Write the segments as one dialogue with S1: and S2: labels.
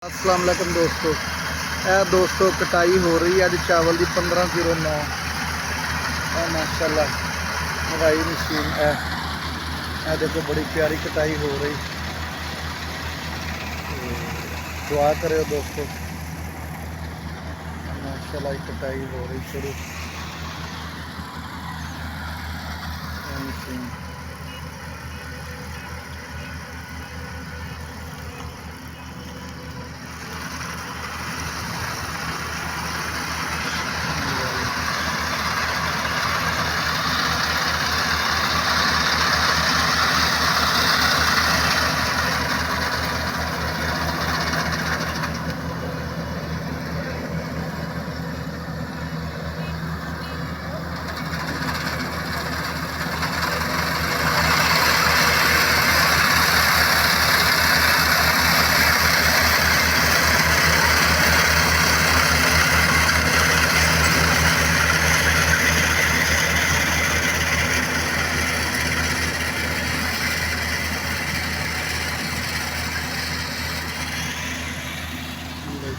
S1: अस्सलाम वालेकुम दोस्तों, दोस्तों कटाई हो रही है अज चावल की 1509। माशाल्लाह मंगाई मशीन है देखो, बड़ी प्यारी कटाई हो रही। दुआ करो दोस्तों, माशाल्लाह कटाई हो रही शुरू मशीन।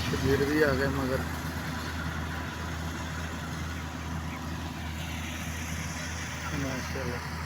S1: शबीर भी आ गए मगर माशाल्लाह।